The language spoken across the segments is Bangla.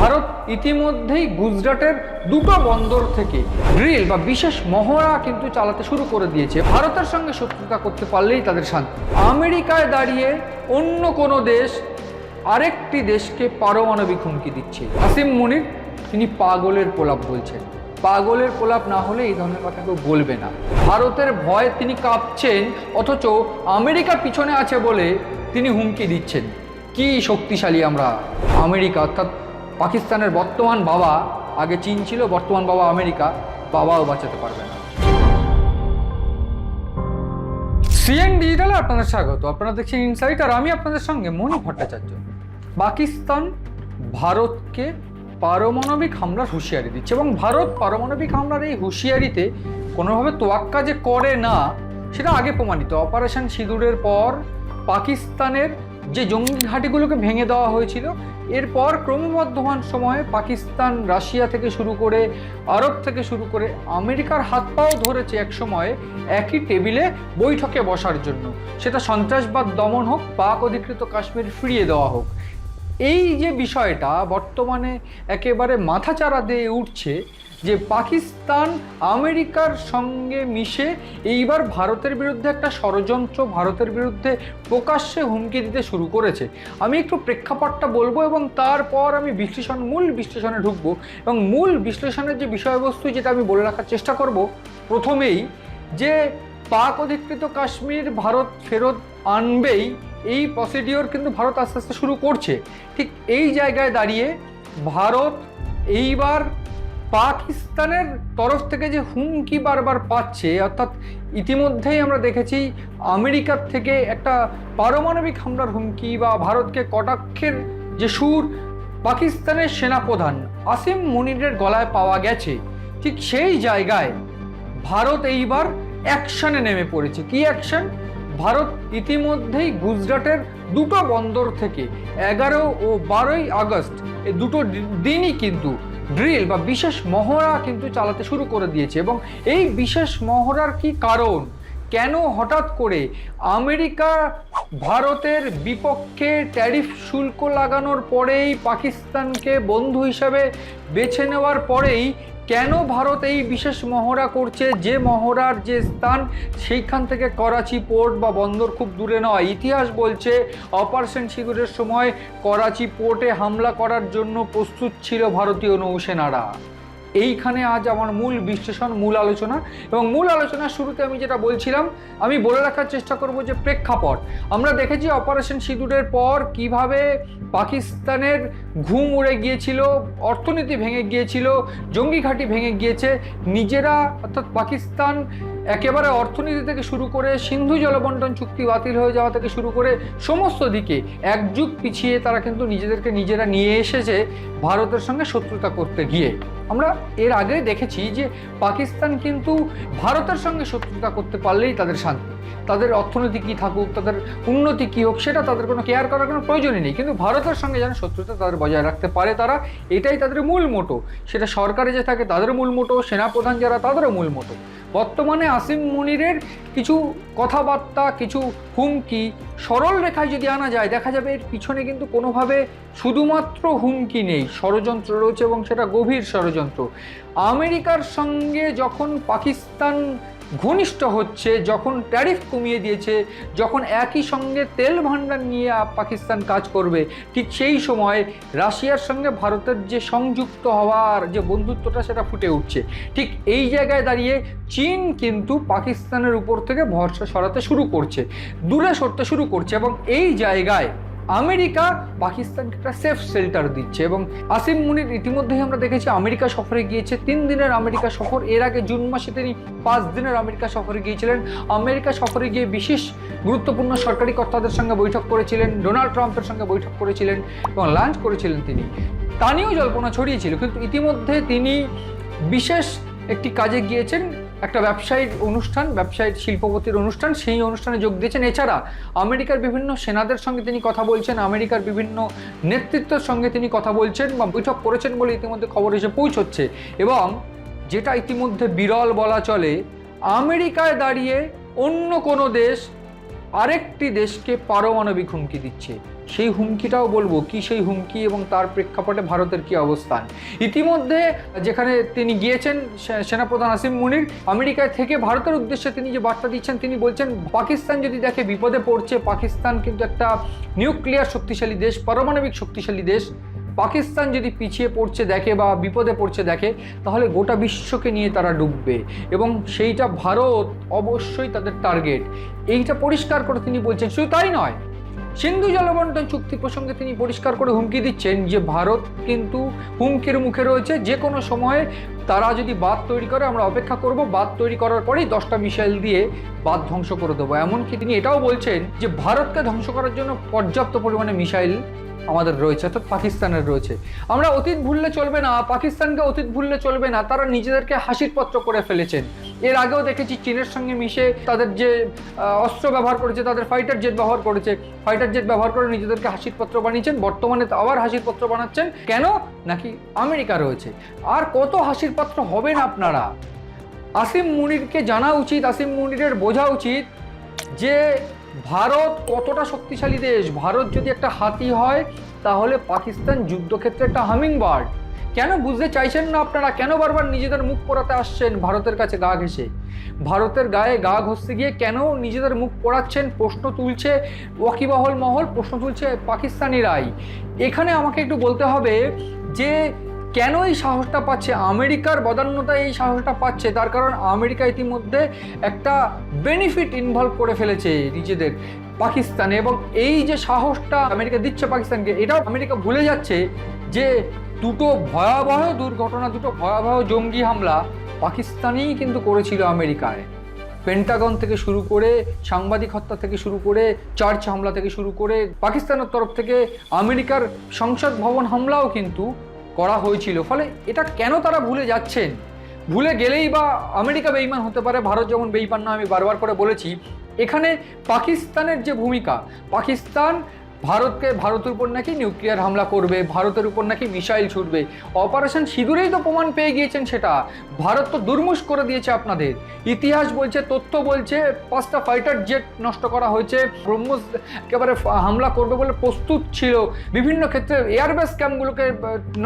ভারত ইতিমধ্যেই গুজরাটের দুটো বন্দর থেকে ড্রিল বা বিশেষ মহড়া কিন্তু চালাতে শুরু করে দিয়েছে। ভারতের সঙ্গে শত্রুতা করতে পারলেই তাদের শান্তি। আমেরিকায় দাঁড়িয়ে অন্য কোনো দেশ আরেকটি দেশকে পারমাণবিক হুমকি দিচ্ছে। আসিম মুনির তিনি পাগলের প্রলাপ বলছেন। পাগলের প্রলাপ না হলে এই ধরনের কথা কেউ বলবে না। ভারতের ভয়ে তিনি কাঁপছেন, অথচ আমেরিকা পিছনে আছে বলে তিনি হুমকি দিচ্ছেন। কি শক্তিশালী আমরা! আমেরিকা অর্থাৎ পাকিস্তানের বর্তমান বাবা, আগে চীন ছিল, বর্তমান বাবা আমেরিকা, বাবাও বাঁচাতে পারবে না। সিএন ডিজিটালে আপনাদের স্বাগত। আপনারা দেখছেন ইনসাইট, আর আমি আপনাদের সঙ্গে মনি ভট্টাচার্য। পাকিস্তান ভারতকে পারমাণবিক হামলার হুঁশিয়ারি দিচ্ছে এবং ভারত পারমাণবিক হামলার এই হুঁশিয়ারিতে কোনোভাবে তোয়াক্কা যে করে না সেটা আগে প্রমাণিত। অপারেশন সিঁদুরের পর পাকিস্তানের যে জঙ্গি ঘাঁটিগুলোকে ভেঙে দেওয়া হয়েছিল, এরপর ক্রমবর্ধমান সময়ে পাকিস্তান রাশিয়া থেকে শুরু করে আরব থেকে শুরু করে আমেরিকার হাত পাও ধরেছে এক সময়ে একই টেবিলে বৈঠকে বসার জন্য। সেটা সন্ত্রাসবাদ দমন হোক, পাক অধিকৃত কাশ্মীর ফিরিয়ে দেওয়া হোক। এই যে বিষয়টা বর্তমানে একেবারে মাথাচাড়া দিয়ে উঠছে যে পাকিস্তান আমেরিকার সঙ্গে মিশে এইবার ভারতের বিরুদ্ধে একটা ষড়যন্ত্র, ভারতের বিরুদ্ধে প্রকাশ্যে হুমকি দিতে শুরু করেছে। আমি একটু প্রেক্ষাপটটা বলবো এবং তারপর আমি মূল বিশ্লেষণে ঢুকবো। এবং মূল বিশ্লেষণের যে বিষয়বস্তু, যেটা আমি বলে রাখার চেষ্টা করব প্রথমেই, যে পাক অধিকৃত কাশ্মীর ভারত ফেরত আনবেই, এই প্রসিডিওর কিন্তু ভারত আস্তে আস্তে শুরু করছে। ঠিক এই জায়গায় দাঁড়িয়ে ভারত এইবার পাকিস্তানের তরফ থেকে যে হুমকি বারবার পাচ্ছে, অর্থাৎ ইতিমধ্যেই আমরা দেখেছি আমেরিকার থেকে একটা পারমাণবিক হামলার হুমকি বা ভারতকে কটাক্ষের যে সুর পাকিস্তানের সেনাপ্রধান আসিম মুনিরের গলায় পাওয়া গেছে। ঠিক সেই জায়গায় ভারত এইবার অ্যাকশনে নেমে পড়েছে। কি অ্যাকশন? ভারত ইতিমধ্যেই গুজরাটের দুটো বন্দর থেকে 11 ও 12 আগস্ট এই দুটো দিনই কিন্তু ড্রিল বা বিশেষ মহড়া কিন্তু চালাতে শুরু করে দিয়েছে। এবং এই বিশেষ মহড়ার কি কারণ, কেন হঠাৎ করে আমেরিকা ভারতের বিপক্ষে ট্যারিফ শুল্ক লাগানোর পরেই, পাকিস্তানকে বন্ধু হিসাবে বেছে নেওয়ার পরেই কেন ভারত এই বিশেষ মহড়া করছে? যে মহড়ার যে স্থান, সেইখান থেকে করাচি পোর্ট বা বন্দর খুব দূরে নয়। ইতিহাস বলছে অপারেশন সিঁদুরের সময় করাচি পোর্টে হামলা করার জন্য প্রস্তুত ছিল ভারতীয় নৌসেনারা। এইখানে আজ আমার মূল বিশ্লেষণ, মূল আলোচনা। এবং মূল আলোচনার শুরুতে আমি যেটা বলছিলাম, আমি বলে রাখার চেষ্টা করব যে প্রেক্ষাপট। আমরা দেখেছি অপারেশন সিঁদুরের পর কিভাবে পাকিস্তানের ঘুম উড়ে গিয়েছিল, অর্থনীতি ভেঙে গিয়েছিল, জঙ্গি ঘাঁটি ভেঙে গিয়েছে। নিজেরা অর্থাৎ পাকিস্তান একেবারে অর্থনীতি থেকে শুরু করে সিন্ধু জলবন্টন চুক্তি বাতিল হয়ে যাওয়া থেকে শুরু করে সমস্ত দিকে এক যুগ পিছিয়ে তারা কিন্তু নিজেদেরকে নিজেরা নিয়ে এসেছে ভারতের সঙ্গে শত্রুতা করতে গিয়ে। আমরা এর আগে দেখেছি যে পাকিস্তান কিন্তু ভারতের সঙ্গে শত্রুতা করতে পারলেই তাদের শান্তি। তাদের অর্থনীতি কী থাকুক, তাদের উন্নতি কী হোক, সেটা তাদের কোনো কেয়ার করার কোনো প্রয়োজনই নেই। কিন্তু ভারতের সঙ্গে যেন শত্রুতা তাদের বজায় রাখতে পারে তারা, এটাই তাদের মূল মোটো। সেটা সরকারে যে থাকে তাদের মূল মোটো, সেনাপ্রধান যারা তাদেরও মূল মোটো। বর্তমানে আসিম মুনিরের কিছু কথাবার্তা, কিছু হুমকি সরল রেখায় যদি আনা যায়, দেখা যাবে এর পিছনে কিন্তু কোনোভাবে শুধুমাত্র হুমকি নেই, ষড়যন্ত্র রয়েছে এবং সেটা গভীর ষড়যন্ত্র। আমেরিকার সঙ্গে যখন পাকিস্তান ঘনিষ্ঠ হচ্ছে, যখন ট্যারিফ কমিয়ে দিয়েছে, যখন একই সঙ্গে তেল ভাণ্ডার নিয়ে পাকিস্তান কাজ করবে, ঠিক সেই সময় রাশিয়ার সঙ্গে ভারতের যে সংযুক্ত হওয়ার যে বন্ধুত্বটা, সেটা ফুটে উঠছে। ঠিক এই জায়গায় দাঁড়িয়ে চীন কিন্তু পাকিস্তানের উপর থেকে ভরসা সরাতে শুরু করছে, দূরে সরতে শুরু করছে। এবং এই জায়গায় আমেরিকা পাকিস্তানকে একটা সেফ শেল্টার দিচ্ছে। এবং আসিম মুনির ইতিমধ্যেই আমরা দেখেছি আমেরিকা সফরে গিয়েছে, 3 দিনের আমেরিকা সফর। এর আগে জুন মাসে তিনি 5 দিনের আমেরিকা সফরে গিয়েছিলেন। আমেরিকা সফরে গিয়ে বিশেষ গুরুত্বপূর্ণ সরকারি কর্তাদের সঙ্গে বৈঠক করেছিলেন, ডোনাল্ড ট্রাম্পের সঙ্গে বৈঠক করেছিলেন এবং লাঞ্চ করেছিলেন তিনি। তা নিয়েও জল্পনা ছড়িয়েছিল, কিন্তু ইতিমধ্যে তিনি বিশেষ একটি কাজে গিয়েছেন, একটা ব্যবসায়িক অনুষ্ঠান, ব্যবসায়িক শিল্পপতির অনুষ্ঠান, সেই অনুষ্ঠানে যোগ দিয়েছেন। এছাড়া আমেরিকার বিভিন্ন সেনাদের সঙ্গে তিনি কথা বলছেন, আমেরিকার বিভিন্ন নেতৃত্বের সঙ্গে তিনি কথা বলছেন বা বৈঠক করেছেন বলে ইতিমধ্যে খবর এসে পৌঁছচ্ছে। এবং যেটা ইতিমধ্যে বিরল বলা চলে, আমেরিকায় দাঁড়িয়ে অন্য কোনো দেশ আরেকটি দেশকে পারমাণবিক হুমকি দিচ্ছে। সেই হুমকিটাও বলবো, কি সেই হুমকি এবং তার প্রেক্ষাপটে ভারতের কি অবস্থান। ইতিমধ্যে যেখানে তিনি গিয়েছেন সেনাপ্রধান আসিম মুনির, আমেরিকায় থেকে ভারতের উদ্দেশ্যে তিনি যে বার্তা দিচ্ছেন, তিনি বলছেন পাকিস্তান যদি দেখে বিপদে পড়ছে, পাকিস্তান কিন্তু একটা নিউক্লিয়ার শক্তিশালী দেশ, পারমাণবিক শক্তিশালী দেশ, পাকিস্তান যদি পিছিয়ে পড়ছে দেখে বা বিপদে পড়ছে দেখে, তাহলে গোটা বিশ্বকে নিয়ে তারা ডুববে এবং সেইটা ভারত অবশ্যই তাদের টার্গেট। এইটা পরিষ্কার করে তিনি বলছেন। শুধু তাই নয়, সিন্ধু জলবন্টন চুক্তি প্রসঙ্গে তিনি পরিষ্কার করে হুমকি দিচ্ছেন যে ভারত কিন্তু হুমকির মুখে রয়েছে, যে কোনো সময়ে তারা যদি বাঁধ তৈরি করে আমরা অপেক্ষা করব, বাঁধ তৈরি করার পরেই 10টা মিসাইল দিয়ে বাঁধ ধ্বংস করে দেবো। এমনকি তিনি এটাও বলছেন যে ভারতকে ধ্বংস করার জন্য পর্যাপ্ত পরিমাণে মিসাইল আমাদের রয়েছে, অর্থাৎ পাকিস্তানের রয়েছে। আমরা অতীত ভুললে চলবে না, পাকিস্তানকে অতীত ভুললে চলবে না। তারা নিজেদেরকে হাসির পাত্র করে ফেলেছেন। এর আগেও দেখেছি চীনের সঙ্গে মিশে তাদের যে অস্ত্র ব্যবহার করেছে, তাদের ফাইটার জেট ব্যবহার করেছে, ফাইটার জেট ব্যবহার করে নিজেদেরকে হাসির পাত্র বানিয়েছেন। বর্তমানে আবার হাসির পাত্র বানাচ্ছেন। কেন? নাকি আমেরিকা রয়েছে। আর কত হাসির পাত্র হবেন আপনারা? আসিম মুনিরকে জানা উচিত, আসিম মুনিরের বোঝা উচিত যে ভারত কতটা শক্তিশালী দেশ। ভারত যদি একটা হাতি হয়, তাহলে পাকিস্তান যুদ্ধক্ষেত্রে একটা হামিং বার্ড। কেন বুঝতে চাইছেন না আপনারা? কেন বারবার নিজেদের মুখ পোড়াতে আসছেন ভারতের কাছে গা ঘেঁষে? ভারতের গায়ে গা ঘষতে গিয়ে কেন নিজেদের মুখ পোড়াচ্ছেন? প্রশ্ন তুলছে ওয়াকিবহল মহল, প্রশ্ন তুলছে পাকিস্তানিরাই। এখানে আমাকে একটু বলতে হবে যে কেন এই সাহসটা পাচ্ছে আমেরিকার বদান্যতা, এই সাহসটা পাচ্ছে তার কারণ আমেরিকা ইতিমধ্যে একটা বেনিফিট ইনভলভ করে ফেলেছে নিজেদের পাকিস্তানে, এবং এই যে সাহসটা আমেরিকা দিচ্ছে পাকিস্তানকে, এটাও আমেরিকা ভুলে যাচ্ছে যে দুটো ভয়াবহ দুর্ঘটনা, দুটো ভয়াবহ জঙ্গি হামলা পাকিস্তানেই কিন্তু করেছিল আমেরিকায়। পেন্টাগন থেকে শুরু করে, সাংবাদিক হত্যা থেকে শুরু করে, চার্চ হামলা থেকে শুরু করে, পাকিস্তানের তরফ থেকে আমেরিকার সংসদ ভবন হামলাও কিন্তু করা হয়েছিল। ফলে এটা কেন তারা ভুলে যাচ্ছেন? ভুলে গেলেই বা আমেরিকা বেঈমান হতে পারে, ভারত যেমন বেঈমান না, আমি বারবার করে বলেছি। এখানে পাকিস্তানের যে ভূমিকা, পাকিস্তান ভারতের উপর নাকি নিউক্লিয়ার হামলা করবে, ভারতের উপর নাকি মিসাইল ছুটবে। অপারেশন সিঁদুরেই তো প্রমাণ পেয়ে গিয়েছেন সেটা। ভারত তো দুর্মুষ করে দিয়েছে আপনাদের। ইতিহাস বলছে, তথ্য বলছে, 5টা ফাইটার জেট নষ্ট করা হয়েছে। ব্রহ্মোস একেবারে হামলা করবে বলে প্রস্তুত ছিল। বিভিন্ন ক্ষেত্রে এয়ারবেস ক্যাম্পগুলোকে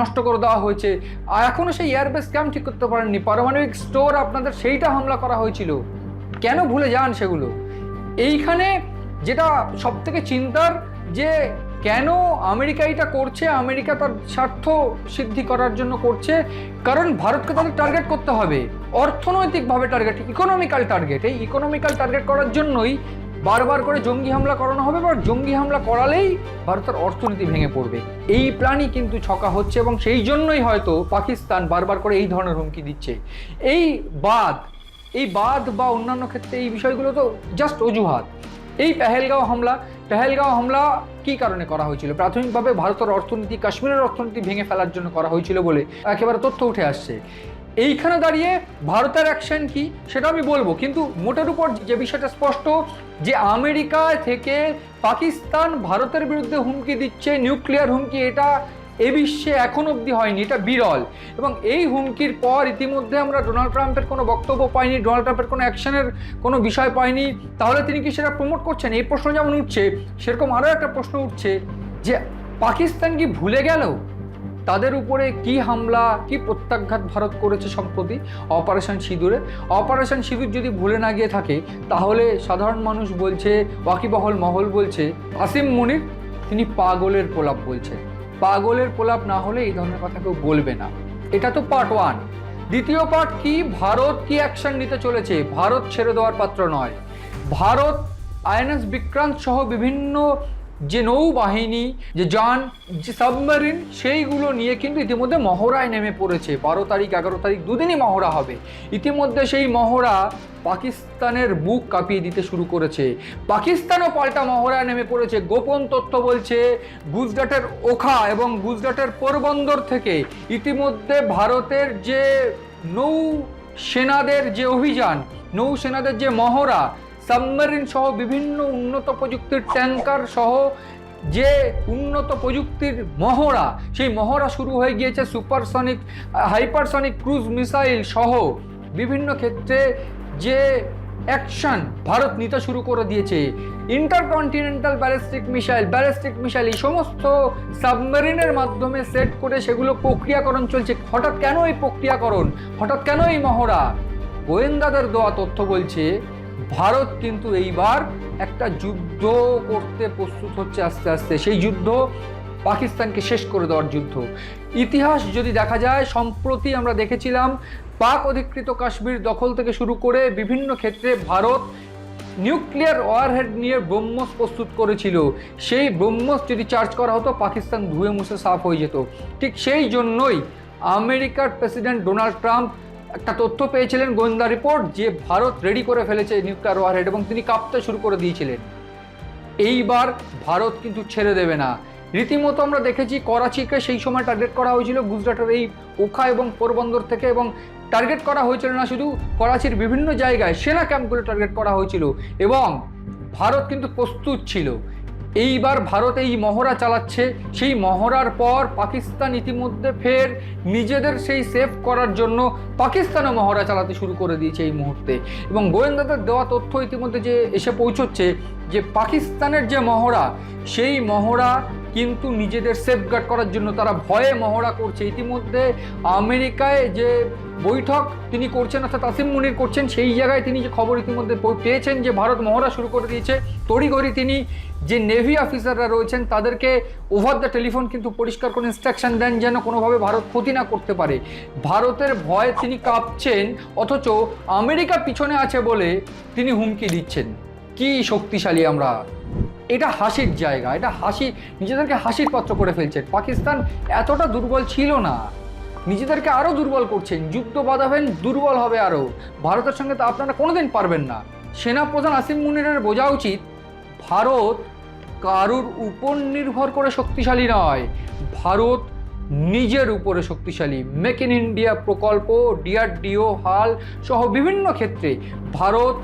নষ্ট করে দেওয়া হয়েছে। আর এখনও সেই এয়ারবেস ক্যাম্প ঠিক করতে পারেননি। পারমাণবিক স্টোর আপনাদের সেইটা হামলা করা হয়েছিল। কেন ভুলে যান সেগুলো? এইখানে যেটা সব থেকে চিন্তার, যে কেন আমেরিকা এটা করছে, আমেরিকা তার স্বার্থ সিদ্ধি করার জন্য করছে। কারণ ভারতকে তাদের টার্গেট করতে হবে, অর্থনৈতিকভাবে টার্গেট, ইকোনমিক্যাল টার্গেট। এই ইকোনমিক্যাল টার্গেট করার জন্যই বারবার করে জঙ্গি হামলা করানো হবে, বা জঙ্গি হামলা করালেই ভারতের অর্থনীতি ভেঙে পড়বে। এই প্ল্যানই কিন্তু ছকা হচ্ছে, এবং সেই জন্যই হয়তো পাকিস্তান বারবার করে এই ধরনের হুমকি দিচ্ছে। এই বাদ বা অন্যান্য ক্ষেত্রে এই বিষয়গুলো তো জাস্ট অজুহাত। এই পেহেলগাঁও হামলা কি কারণে করা হয়েছিল? প্রাথমিকভাবে ভারতের অর্থনীতি, কাশ্মীরের অর্থনীতি ভেঙে ফেলার জন্য করা হয়েছিল বলে একেবারে তথ্য উঠে আসছে। এইখানে দাঁড়িয়ে ভারতের অ্যাকশন কি সেটা আমি বলবো, কিন্তু মোটের উপর যে বিষয়টা স্পষ্ট, যে আমেরিকা থেকে পাকিস্তান ভারতের বিরুদ্ধে হুমকি দিচ্ছে, নিউক্লিয়ার হুমকি, এটা এ বিশ্বে এখন অবধি হয়নি, এটা বিরল। এবং এই হুমকির পর ইতিমধ্যে আমরা ডোনাল্ড ট্রাম্পের কোনো বক্তব্য পাইনি, ডোনাল্ড ট্রাম্পের কোনো অ্যাকশনের কোনো বিষয় পাইনি। তাহলে তিনি কি সেটা প্রমোট করছেন? এই প্রশ্ন যেমন উঠছে, সেরকম আরও একটা প্রশ্ন উঠছে যে পাকিস্তান কি ভুলে গেল তাদের উপরে কি হামলা, কি প্রত্যাঘাত ভারত করেছে সম্প্রতি অপারেশন সিঁদুরে? অপারেশন সিঁদুর যদি ভুলে না গিয়ে থাকে, তাহলে সাধারণ মানুষ বলছে, ওয়াকিবহল মহল বলছে, আসিম মুনির তিনি পাগলের প্রলাপ বলছেন। পাগলের প্রলাপ না হলে এই ধরনের কথা কেউ বলবে না। এটা তো পার্ট 1। দ্বিতীয় পার্ট কি? ভারত কি অ্যাকশন নিতে চলেছে? ভারত ছেড়ে দেওয়ার পাত্র নয়। ভারত আইএনএস বিক্রান্ত সহ বিভিন্ন যে নৌবাহিনী, যে যান, যে সাবমেরিন, সেইগুলো নিয়ে কিন্তু ইতিমধ্যে মহড়ায় নেমে পড়েছে। 12 তারিখ 11 তারিখ দুদিনই মহড়া হবে। ইতিমধ্যে সেই মহড়া পাকিস্তানের বুক কাঁপিয়ে দিতে শুরু করেছে। পাকিস্তানও পাল্টা মহড়ায় নেমে পড়েছে। গোপন তথ্য বলছে গুজরাটের ওখা এবং গুজরাটের পোরবন্দর থেকে ইতিমধ্যে ভারতের যে নৌসেনাদের যে অভিযান, নৌসেনাদের যে মহড়া, সাবমেরিন সহ বিভিন্ন উন্নত প্রযুক্তির ট্যাঙ্কার সহ যে উন্নত প্রযুক্তির মহড়া, সেই মহড়া শুরু হয়ে গিয়েছে। সুপারসনিক, হাইপারসনিক ক্রুজ মিসাইল সহ বিভিন্ন ক্ষেত্রে যে অ্যাকশন ভারত নিতে শুরু করে দিয়েছে। ইন্টারকন্টিনেন্টাল ব্যালিস্টিক মিসাইল এই সমস্ত সাবমেরিনের মাধ্যমে সেট করে সেগুলো প্রক্রিয়াকরণ চলছে। হঠাৎ কেন এই প্রক্রিয়াকরণ, হঠাৎ কেন এই মহড়া? গোয়েন্দাদের দেওয়া তথ্য বলছে ভারত কিন্তু এইবার একটা যুদ্ধ করতে প্রস্তুত হচ্ছে আস্তে আস্তে। সেই যুদ্ধ পাকিস্তানকে শেষ করে দেওয়ার যুদ্ধ। ইতিহাস যদি দেখা যায়, সম্প্রতি আমরা দেখেছিলাম পাক অধিকৃত কাশ্মীর দখল থেকে শুরু করে বিভিন্ন ক্ষেত্রে ভারত নিউক্লিয়ার ওয়ারহেড নিয়ে ব্রহ্মস প্রস্তুত করেছিল। সেই ব্রহ্মস যদি চার্জ করা হতো, পাকিস্তান ধুয়ে মুছে সাফ হয়ে যেত। ঠিক সেই জন্যই আমেরিকার প্রেসিডেন্ট ডোনাল্ড ট্রাম্প একটা তথ্য পেয়েছিলেন, গোয়েন্দা রিপোর্ট, যে ভারত রেডি করে ফেলেছে নিউক্লিয়ার ওয়ারহেড, এবং তিনি কাঁপতে শুরু করে দিয়েছিলেন। এইবার ভারত কিন্তু ছেড়ে দেবে না। রীতিমতো আমরা দেখেছি করাচিকে সেই সময় টার্গেট করা হয়েছিল, গুজরাটের এই ওখা এবং পোরবন্দর থেকে, এবং টার্গেট করা হয়েছিল না শুধু করাচির বিভিন্ন জায়গায় সেনা ক্যাম্পগুলো টার্গেট করা হয়েছিল, এবং ভারত কিন্তু প্রস্তুত ছিল। এইবার ভারত এই মহড়া চালাচ্ছে। সেই মহড়ার পর পাকিস্তান ইতিমধ্যে ফের নিজেদের সেই সেভ করার জন্য পাকিস্তানও মহড়া চালাতে শুরু করে দিয়েছে এই মুহূর্তে। এবং গোয়েন্দাদের দেওয়া তথ্য ইতিমধ্যে যে এসে পৌঁছচ্ছে যে পাকিস্তানের যে মহড়া, সেই মহড়া কিন্তু নিজেদের সেফগার্ড করার জন্য তারা ভয়ে মহড়া করছে। ইতিমধ্যে আমেরিকায় যে বৈঠক তিনি করছেন, অর্থাৎ আসিম মুনির করছেন, সেই জায়গায় তিনি যে খবর ইতিমধ্যে পেয়েছেন যে ভারত মহড়া শুরু করে দিয়েছে, তড়িঘড়ি তিনি যে নেভি অফিসাররা রয়েছেন তাদেরকে ওভার দ্য টেলিফোন কিন্তু পরিষ্কার করে ইনস্ট্রাকশন দেন যেন কোনোভাবে ভারত ক্ষতি না করতে পারে। ভারতের ভয়ে তিনি কাঁপছেন, অথচ আমেরিকা পিছনে আছে বলে তিনি হুমকি দিচ্ছেন। কি শক্তিশালী আমরা! এটা হাসির জায়গা, এটা হাসি, নিজেদেরকে হাসির পাত্র করে ফেলছেন। পাকিস্তান এতটা দুর্বল ছিল না, নিজেদেরকে আরও দুর্বল করছেন। যুদ্ধ বাঁধাবেন, দুর্বল হবে আরও। ভারতের সঙ্গে তো আপনারা কোনোদিন পারবেন না। সেনাপ্রধান আসিম মুনিরের বোঝা উচিত ভারত কারুর উপর নির্ভর করে শক্তিশালী নয়, ভারত নিজের উপরে শক্তিশালী। মেক ইন ইন্ডিয়া প্রকল্প, ডিআরডিও, হাল সহ বিভিন্ন ক্ষেত্রে ভারত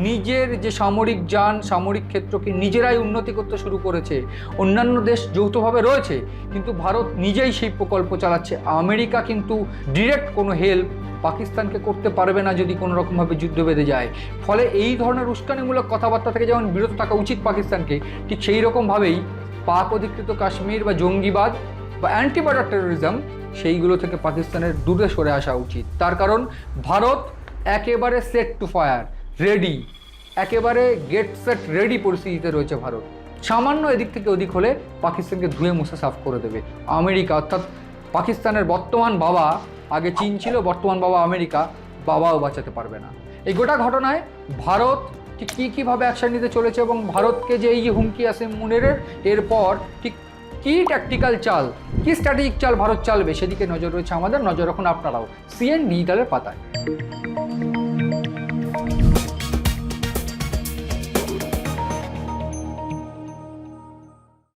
নিজের যে সামরিক যান, সামরিক ক্ষেত্রকে নিজেরাই উন্নতি করতে শুরু করেছে। অন্যান্য দেশ যৌথভাবে রয়েছে, কিন্তু ভারত নিজেই সেই প্রকল্প চালাচ্ছে। আমেরিকা কিন্তু ডিরেক্ট কোনো হেল্প পাকিস্তানকে করতে পারবে না যদি কোনো রকমভাবে যুদ্ধ বেঁধে যায়। ফলে এই ধরনের উস্কানিমূলক কথাবার্তা থেকে যেমন বিরত থাকা উচিত পাকিস্তানকে, ঠিক সেই রকমভাবেই পাক অধিকৃত কাশ্মীর বা জঙ্গিবাদ বা অ্যান্টি বর্ডার টেরোরিজম, সেইগুলো থেকে পাকিস্তানের দূরে সরে আসা উচিত। তার কারণ ভারত একেবারে সেট টু ফায়ার, রেডি, একেবারে গেট সেট রেডি পরিস্থিতিতে রয়েছে ভারত। সামান্য এদিক থেকে ওদিক হলে পাকিস্তানকে ধুয়ে মুছে সাফ করে দেবে আমেরিকা, অর্থাৎ পাকিস্তানের বর্তমান বাবা, আগে চীন ছিল, বর্তমান বাবা আমেরিকা, বাবাও বাঁচাতে পারবে না। এই গোটা ঘটনায় ভারত ঠিক কীভাবে অ্যাকশন নিতে চলেছে এবং ভারতকে যে এই হুমকি আসিম মুনিরের, এরপর ঠিক কী ট্যাকটিক্যাল চাল, কী স্ট্র্যাটেজিক চাল ভারত চালবে, সেদিকে নজর রয়েছে আমাদের। নজর রাখুন আপনারাও সিএন ডিজিটালের পাতায়।